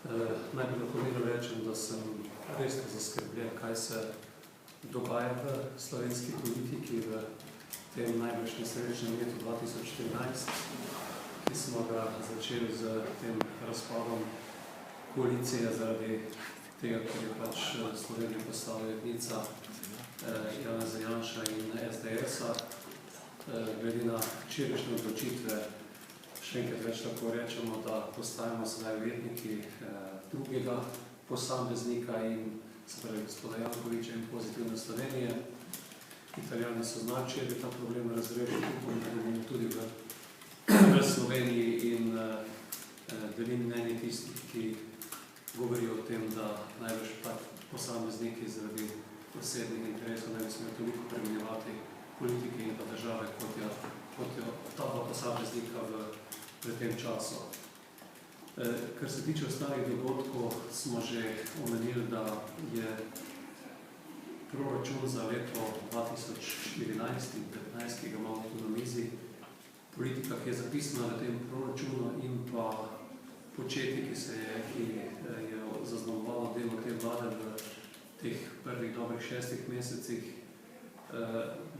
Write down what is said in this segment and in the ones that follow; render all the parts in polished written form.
Najprej lahko vedno rečem, da sem resno zaskrbljen, kaj se dogaja v slovenski politiki v tem najbolj nesrečnem letu 2014, ki smo ga začeli z tem razpadom koalicije zaradi tega, ker je pač Slovenija postala jednica Janeza Janša in SDS-a. Glede na včerajšnje odločitve, še enkrat več lahko rečemo, da postajamo sedaj ujetniki drugega posameznika in se pravi gospoda Jankoviča in Pozitivne Slovenije. Italijani so značili, da ta problem razrešili tudi v Sloveniji in delim mnenje tistih, ki govorijo o tem, da največ tak posamezniki zaradi osebnih interesov ne bi smeli toliko premenjevati politike in pa države, kot jo ta dva posameznika v tem času. Kar se tiče ostalih dogodkov, smo že omenili, da je proračun za leto 2014 in 2015, ki ga imamo tudi na mizi, politika, ki je zapisana v tem proračunu in pa početje, ki je zaznamovalo delo te vlade v teh prvih dobrih 6 mesecih,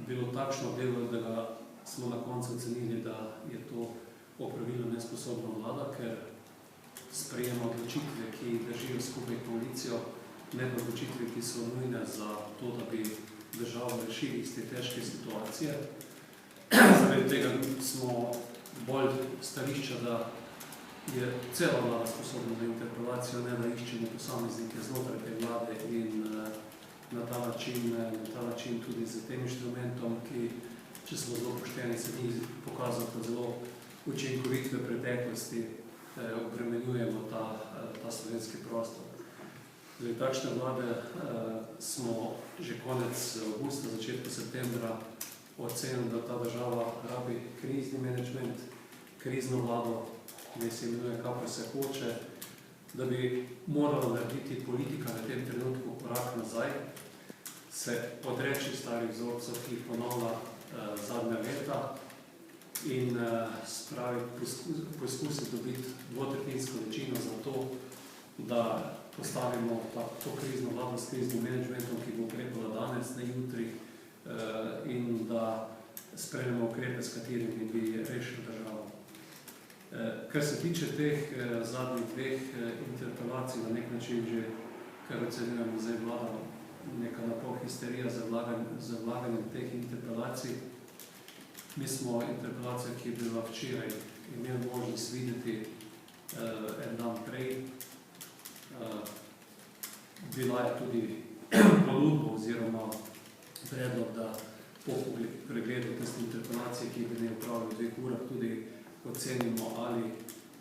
bilo takšno delo, da ga smo na koncu ocenili, da je to opravilno nesposobna vlada, ker sprejema odločitve, ki držijo skupaj koalicijo, ne pa odločitve, ki so nujne za to, da bi državo rešili iz te težke situacije. Zaradi tega smo bolj stališča, da je cela vlada sposobna za interpelacijo, ne da iščemo posameznike znotraj te vlade in na ta način tudi z tem inštrumentom, ki, če smo zelo pošteni, se ni pokazal kot zelo učinkovit v preteklosti, obremenjujemo ta slovenski prostor. Zdaj, takšne vlade smo že konec avgusta, začetku septembra ocenili, da ta država rabi krizni menedžment, krizno vlado, ne se imenuje, kako se hoče, da bi morala narediti politika v tem trenutku korak nazaj, se odreči starih vzorcev, ki jih ponavlja zadnja leta in poskusiti dobiti dvotretjinsko večino za to, da postavimo to krizno vlado s kriznim menedžmentom, ki bo ukrepala danes, ne jutri, in da sprejmemo ukrepe, s katerimi bi rešili državo. Kar se tiče teh zadnjih dveh interpelacij, na nek način že, kar ocenjujemo zdaj vlada, neka napol histerija za vlaganjem teh interpelacij. Mi smo interpelacijo, ki je bila včeraj, imeli možnost videti en dan prej. Bila je tudi ponudba oziroma predlog, da po pregledu tiste interpelacije, ki bi ne upravili v 2 urah, tudi ocenimo, ali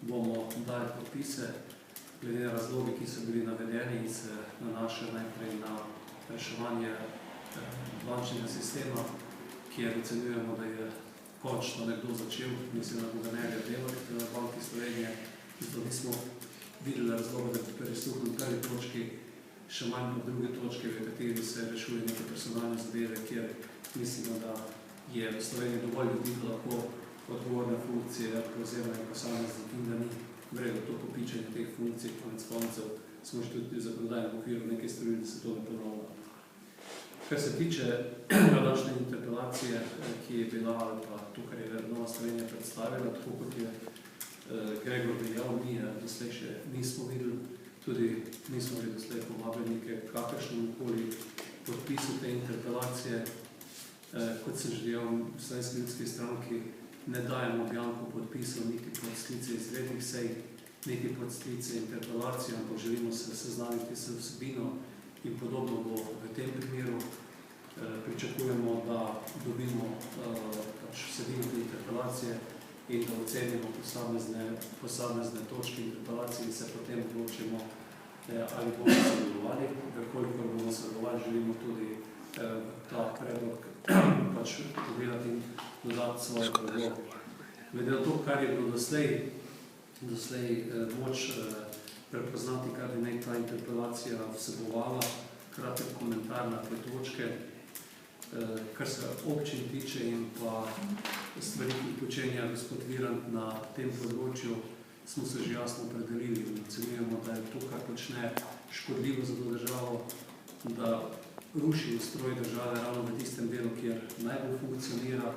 bomo dali podpise, glede na razloge, ki so bili navedeni in se nanašajo najprej na reševanje bančnega sistema, kjer ocenjujemo, da je končno nekdo začel, mislim, da guvernerja delati v Banki Slovenije, zato nismo videli razloga, da bi prisluhnili prvi točki, še manj po druge točke, v kateri se rešuje neke personalne zadeve, kjer mislimo, da je v Sloveniji dovolj ljudi, da lahko odgovorne funkcije prevzemajo posamezniki in da ni vredno to kopičenje teh funkcij, konec koncev smo že tudi v zakonodajnem okviru nekaj storili, da se to ne ponavlja. Kar se tiče današnje interpelacije, ki je bila, ali pa to, kar je Nova Slovenija predstavila, tako kot je Gregor dejal, mi doslej še nismo videli, tudi nismo bili doslej povabljeni k kakršnemu podpisu te interpelacije. Kot sem že dejal, v Slovenski ljudski stranki ne dajemo bjanko podpisov niti pod sklice izrednih sej, niti pod sklice interpelacije, ampak želimo se seznaniti s vsebino in podobno bo v tem primeru. Pričakujemo, da dobimo vsebino te interpelacije in da ocenimo posamezne točke interpelacije in se potem odločimo, ali bomo sodelovali. Kolikor bomo sodelovali, želimo tudi ta predlog pogledati in dodati svoje predloge. Glede na to, kar je bilo doslej moč prepoznati, kar bi naj ta interpelacija vsebovala, kratek komentar na te točke. Kar se občin tiče in pa stvari, ki počenja gospod Virant na tem področju, smo se že jasno opredelili in ocenjujemo, da je to, kar počne, škodljivo za to državo, da ruši ustroj države ravno v tistem delu, kjer najbolj funkcionira.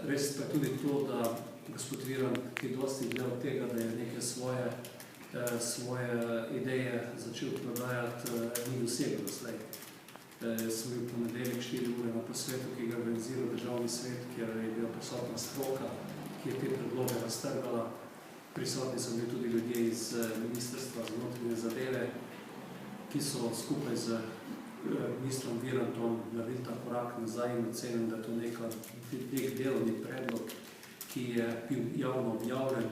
Res pa je tudi to, da gospod Virant, ki dosti gleda od tega, da je neke svoje ideje začel prodajati, ni dosegel doslej. Sem bil v ponedeljek 4 ure na posvetu, ki ga je organiziral Državni svet, kjer je bila prisotna stroka, ki je te predloge raztrgala. Prisotni so bili tudi ljudje iz Ministrstva za notranje zadeve, ki so skupaj z ministrom Virantom naredili ta korak nazaj in ocenili, da je to nek delovni predlog, ki je bil javno objavljen.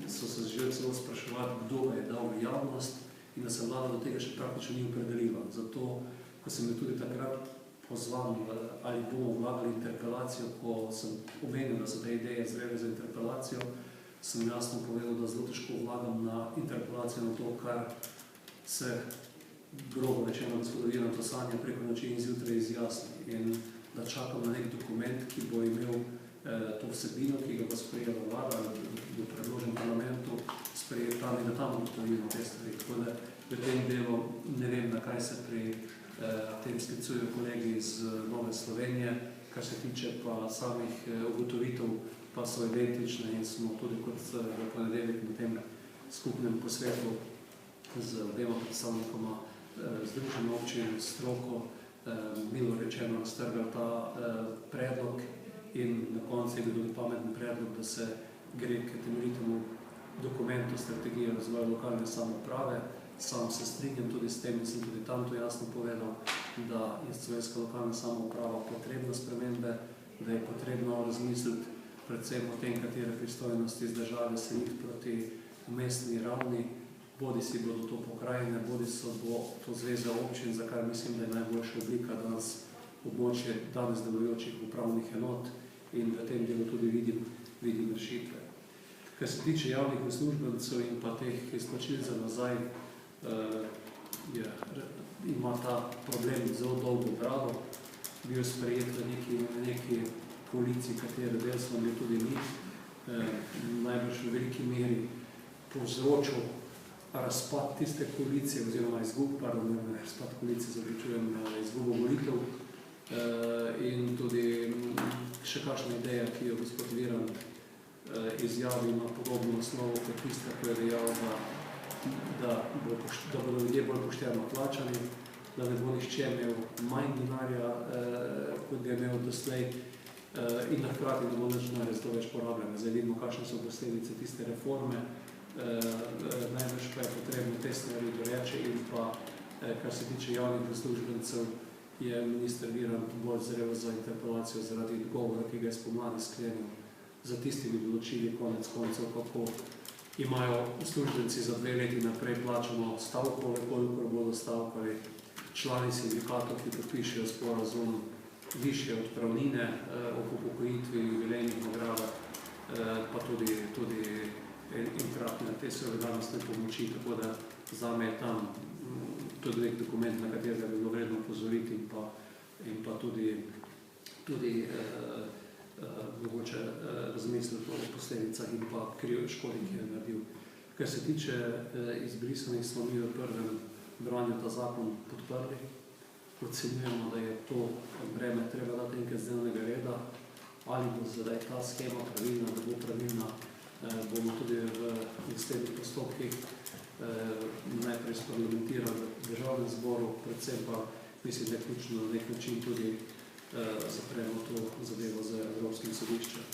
So se želeli celo spraševati, kdo ga je dal v javnost in da se vlada do tega še praktično ni opredelila. Zato, ko sem bil tudi takrat pozvan, ali bomo vlagali interpelacijo, ko sem omenil, da so te ideje zrele za interpelacijo, sem jasno povedal, da zelo težko vlagam na interpelacijo na to, kar se grobo rečeno gospoda Viranta sanja preko noči in zjutraj izjasni. In da čakam na nek dokument, ki bo imel to vsebino, ki ga bo sprejela vlada, bo predložen parlamentu, sprejet tam in da tam ugotovimo te stvari. Tako da v tem delu ne vem, na kaj se pri tem sklicujejo kolegi iz Nove Slovenije, kar se tiče pa samih ugotovitev, pa so identične in smo tudi kot v ponedeljek na tem skupnem posvetu z obema predstavnikoma Združenja občin, stroko, milo rečeno raztrgali ta predlog in na koncu je bil tudi pameten predlog, da se gre k temeljitemu dokumentu strategije razvoja lokalne samouprave. Sam se strinjam tudi s tem in sem tudi tam to jasno povedal, da je slovenska lokalna samouprava potrebna spremembe, da je potrebno razmisliti predvsem o tem, katere pristojnosti iz države se njih proti mestni ravni, bodi si bodo to pokrajine, bodi so bo to zveza občin, za kar mislim, da je najboljša oblika danes območje danes delujočih upravnih enot in v tem delu tudi vidim rešitve. Kar se tiče javnih uslužbencev in pa teh izplačil za nazaj, ima ta problem zelo dolgo brado, bil sprejet v neki koaliciji, katere del smo bili tudi mi, najbrž v veliki meri povzročil razpad tiste koalicije oziroma razpad koalicije, zavrečujem izgubo volitev in tudi še kakšna ideja, ki jo gospod Virant izjavi na podobno osnovo kot tista, ko je dejal, da bodo ljudje bolj pošteno plačani, da ne bo nihče imel manj denarja, kot ga je imel doslej in da hkrati ne bo nič denarja zato več porabljen. Zdaj vidimo, kakšne so posledice tiste reforme, največ pa je potrebno te stvari doreči in pa, kar se tiče javnih uslužbencev, je minister Virant bolj zrel za interpelacijo zaradi govora, ki ga je spomladi sklenil za tistimi določili konec koncev, kako imajo uslužbenci za 2 leti naprej plačano stavko, koliko bodo stavkali člani sindikatov, ki podpišejo sporazum višje odpravnine ob upokojitvi, jubilejnih nagradah, pa tudi enkratne te solidarnostne pomoči, tako da zame je tam tudi nek dokument, na katerega bi bilo vredno opozoriti in pa tudi mogoče razmisliti o posledicah in pa škodi, ki je naredil. Kar se tiče izbrisanih, smo mi v prvem branju ta zakon podprli. Ocenjujemo, da je to breme treba dati enkrat z dnevnega reda, ali bo zdaj ta schema pravilna, da bo pravilna, bomo tudi v naslednjih postopkih najprej sparlamentirali v Državnem zboru, predvsem pa mislim, da je ključno na nek način tudi zapremo to zadevo z Evropskim sodiščem.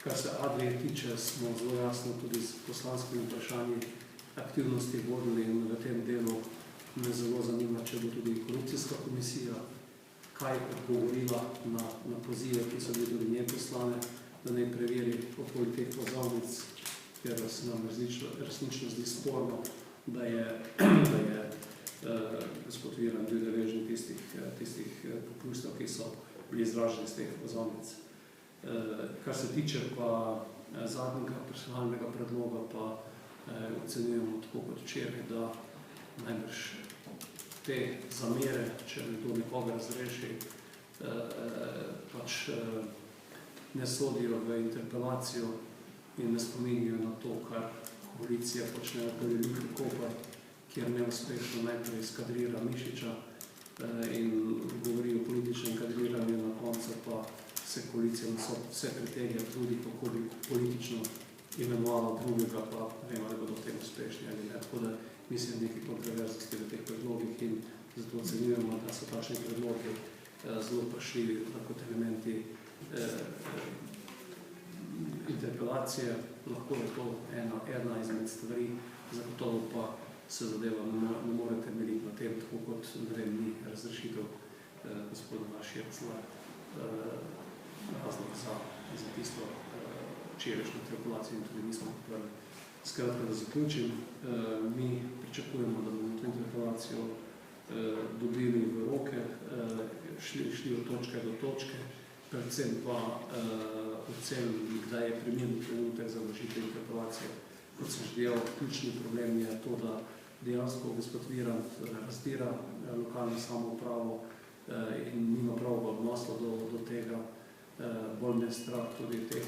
Kar se Adrije tiče, smo zelo jasno tudi s poslanskimi vprašanji aktivnosti vodili in v tem delu me zelo zanima, če bo tudi korupcijska komisija kaj odgovorila na pozive, ki so bili tudi nje poslane, da ne preveri okoli teh vozovnic, ker se nam resnično zdi sporno, da je gospod Virant bil deležen tistih popustov, ki so bili izraženi z teh vozovnic. Kar se tiče pa zadnjega personalnega predloga, pa ocenjujemo tako kot včeraj, da najbrž te zamere, če nekdo nekoga razreši, pač ne sodijo v interpelacijo in ne spominjajo na to, kar koalicija počne okoli Luke Koper, kjer neuspešno najprej skadrira Mišiča in govori o političnem kadriranju, na koncu pa se koalicija vse pretegnja tudi, kako bi politično imenovala drugega, pa vemo, da bodo v tem uspešni ali ne. Tako da mislim, nekaj kontroverznosti v teh predlogih in zato ocenjujemo, da so takšni predlogi zelo vprašljivi kot elementi interpelacije. Lahko je to ena izmed stvari, zagotovo pa se zadeva ne more temeljiti na tem, tako kot ni razrešitev gospoda Širclja razlog za tisto včerajšnjo interpelacijo in tudi nismo podprli. Skratka, da zaključim, mi pričakujemo, da bomo to interpelacijo dobili v roke, šli od točke do točke, predvsem pa ocenili, kdaj je primerni trenutek za vložitev interpelacije. Kot sem že dejal, ključni problem je to, da dejansko gospod Virant razdira lokalno samoupravo in nima pravega odnosa do tega, bolj me strah tudi teh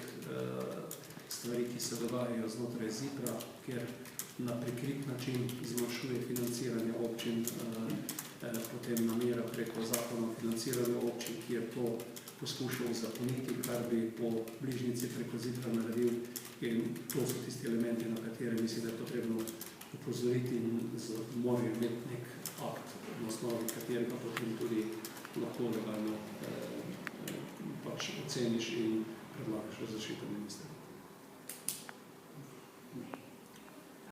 stvari, ki se dogajajo znotraj ZIPRA, kjer na prikrit način zmanjšuje financiranje občin, potem namera preko zakona o financiranju občin, ki je to poskušal zakoniti, kar bi po bližnici preko ZIPRA naredil, in to so tisti elementi, na katere mislim, da je potrebno upozoriti in morajo imeti nek akt, na osnovi katerega potem tudi lahko legalno oceniš in predlagaš razrešitev ministra.